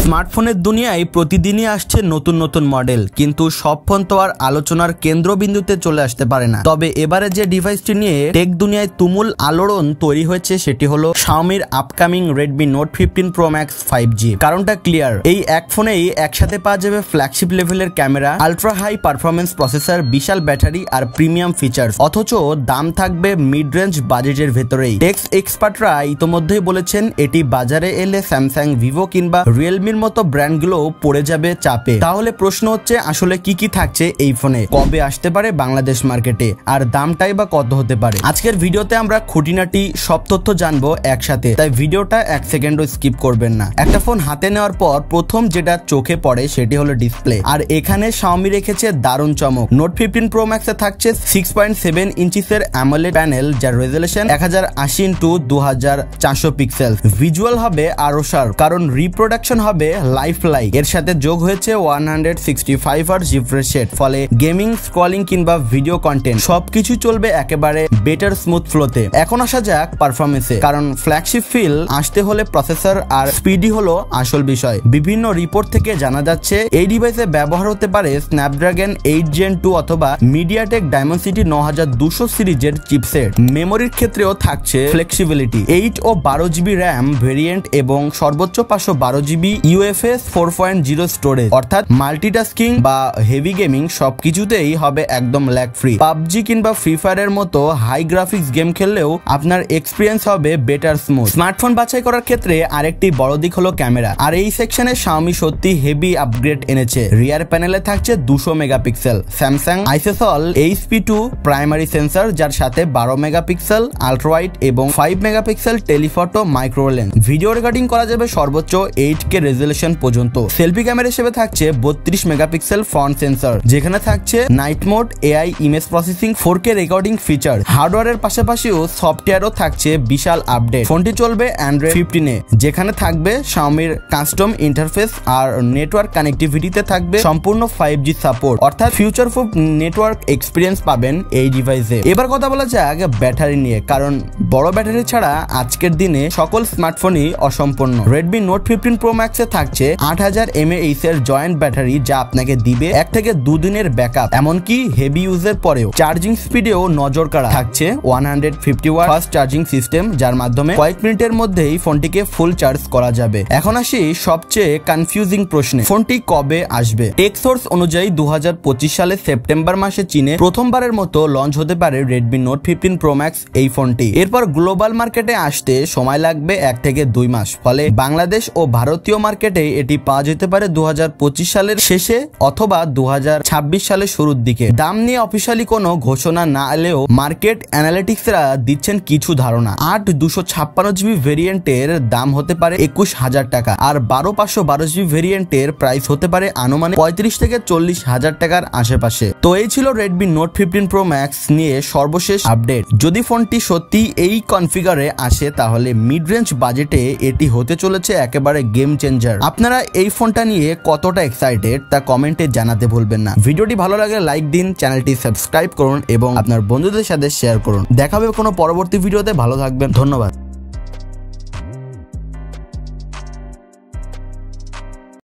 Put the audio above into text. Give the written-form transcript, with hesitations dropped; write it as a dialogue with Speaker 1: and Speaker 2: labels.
Speaker 1: স্মার্টফোনের দুনিয়ায় প্রতিদিনই আসছে নতুন নতুন মডেল, কিন্তু সব ফোন তো আর আলোচনার কেন্দ্রবিন্দুতে চলে আসতে পারে না। তবে এবারে যে ডিভাইসটি নিয়ে টেক দুনিয়ায় তুমুল আলোড়ন তৈরি হয়েছে সেটি হলো Xiaomiর upcoming Redmi Note 15 Pro Max 5G। কারণটা ক্লিয়ার, এই এক ফোনেই একসাথে পাওয়া যাবে ফ্ল্যাগশিপ লেভেলের camera, ultra high performance processor, বিশাল ব্যাটারি আর প্রিমিয়াম ফিচার্স, অথচ দাম থাকবে মিড রেঞ্জ বাজেটের ভেতরেই। টেক এক্সপার্টরা ইতোমধ্যেই বলেছেন এটি বাজারে এলে স্যামসাং, ভিভো কিংবা রিয়েলমির মতো ব্র্যান্ডগুলো পড়ে যাবে চাপে। তাহলে প্রশ্ন হচ্ছে আসলে কি কি থাকছে এই ফোনে, কবে আসতে পারে বাংলাদেশ মার্কেটে, আর দামটাই বা কত হতে পারে। আজকের ভিডিওতে আমরা খুঁটিনাটি সব তথ্য জানবো একসাথে, তাই ভিডিওটা এক সেকেন্ডও স্কিপ করবেন না। একটা ফোন হাতে নেওয়ার পর প্রথম যেটা চোখে পড়ে সেটি হলো ডিসপ্লে, আর এখানে Xiaomi রেখেছে দারুণ চমক। Note 15 Pro Max এ থাকছে 6.7 ইঞ্চিসের AMOLED প্যানেল, যার রেজোলিউশন 1080x2400 পিক্সেল। ভিজুয়াল হবে আরো শার্প, কারণ রিপ্রোডাকশন হবে লাইফ লাইক। এর সাথে যোগ হয়েছে 165 Hz রিফ্রেশ রেট, ফলে গেমিং, স্ক্রলিং কিংবা ভিডিও কন্টেন্ট সবকিছু চলবে একেবারে বেটার স্মুথ ফ্লোতে। এখন আসা যাক পারফরমেন্সে, কারণ ফ্ল্যাগশিপ ফিল আসতে হলে প্রসেসর আর স্পিডই হলো আসল বিষয়। বিভিন্ন রিপোর্ট থেকে জানা যাচ্ছে এই ডিভাইসে ব্যবহার হতে পারে স্ন্যাপড্রাগন 8 Gen 2 অথবা মিডিয়াটেক ডায়মন্ডসিটি 9200 সিরিজের চিপসেট। মেমোরির ক্ষেত্রেও থাকছে ফ্লেক্সিবিলিটি, 8 ও 12 GB র্যাম ভেরিয়েন্ট এবং সর্বোচ্চ 512 GB UFS 4.0 স্টোরেজ, অর্থাৎ মাল্টিটাস্কিং বা হেভি গেমিং সবকিছুতেই হবে একদম ল্যাগ ফ্রি। পাবজি কিংবা ফ্রি ফায়ারের মতো হাই গ্রাফিক্স গেম খেললেও আপনার এক্সপিরিয়েন্স হবে বেটার স্মুথ। স্মার্টফোন বাছাই করার ক্ষেত্রে আরেকটি বড় দিক হলো ক্যামেরা, আর এই সেকশনে Xiaomi সত্যি হেভি আপগ্রেড এনেছে। রিয়ার প্যানেলে থাকছে 200 megapixel Samsung ISOCELL HP2 primary sensor, যার সাথে 12 মেগাপিক্সেল আলট্রা ওয়াইড এবং 5 megapixel telephoto micro lens. Video recording করা যাবে সর্বোচ্চ 8K রেজোলিউশন পর্যন্ত। সেলফি ক্যামেরা হিসেবে থাকছে 32 মেগাপিক্সেল ফ্রন্ট সেন্সর, যেখানে থাকছে night mode, AI image processing, 4K recording feature. হার্ডওয়্যারের পাশাপাশিও সফটওয়্যারও থাকছে বিশাল আপডেট। ফোনটি চলবে Android 15 এ, যেখানে থাকবে Xiaomiর কাস্টম ইন্টারফেস, আর নেটওয়ার্ক কানেক্টিভিটিতে থাকবে সম্পূর্ণ 5G সাপোর্ট, অর্থাৎ ফিউচার প্রুফ নেটওয়ার্ক এক্সপিরিয়েন্স পাবেন এই ডিভাইসে। এবার কথা বলা যাক ব্যাটারি নিয়ে, কারণ বড় ব্যাটারি ছাড়া আজকের দিনে সকল স্মার্টফোনই অসম্পূর্ণ। Redmi Note 15 Pro Max এ থাকছে 8000 mAh এর জয়েন্ট ব্যাটারি, যা আপনাকে দিবে 1 থেকে 2 দিনের ব্যাকআপ, এমনকি হেভি ইউজের পরেও। চার্জিং স্পিডেও নজর কাড়া, থাকছে 150 ওয়াট ফাস্ট চার্জিং সিস্টেম, যার মাধ্যমে কয়েক মিনিটের মধ্যেই ফোনটিকে ফুল চার্জ করা যাবে। এখন আসি সবচেয়ে কনফিউজিং প্রশ্নে, ফোনটি কবে আসবে। টেক সোর্স অনুযায়ী 2025 সালে সেপ্টেম্বর মাসে চীনে প্রথমবারের মতো লঞ্চ হতে পারে Redmi Note 15 Pro Max এই ফোনটি। এরপর গ্লোবাল মার্কেটে আসতে সময় লাগবে 1 থেকে 2 মাস, ফলে বাংলাদেশ ও ভারতীয় মার্কেটে এটি পাওয়া যেতে পারে 2025 সালের শেষে অথবা 2026 সালের শুরুর দিকে। দাম নিয়ে অফিসিয়ালি কোনো ঘোষণা না এলেও মার্কেট অ্যানালিটিক্সরা দিচ্ছেন কিছু ধারণা। 8/256 GB ভেরিয়েন্টের দাম হতে পারে 21,000 টাকা, আর 12/512 GB ভেরিয়েন্টের প্রাইস হতে পারে আনুমানিক 35 থেকে 40,000 টাকার আশেপাশে। তো এই ছিল Redmi Note 15 Pro Max নিয়ে সর্বশেষ আপডেট। যদি ফোনটি সত্যি এই কনফিগারে আসে, তাহলে মিড রেঞ্জ বাজেটে এটি হতে চলেছে একেবারে গেম চেঞ্জার। আপনারা এই ফোনটা নিয়ে কতটা এক্সাইটেড তা কমেন্টে জানাতে ভুলবেন না। ভিডিওটি ভালো লাগলে লাইক দিন, চ্যানেলটি সাবস্ক্রাইব করুন এবং আপনার বন্ধুদের সাথে শেয়ার করুন। দেখা হবে কোনো পরবর্তী ভিডিওতে। ভালো থাকবেন, ধন্যবাদ।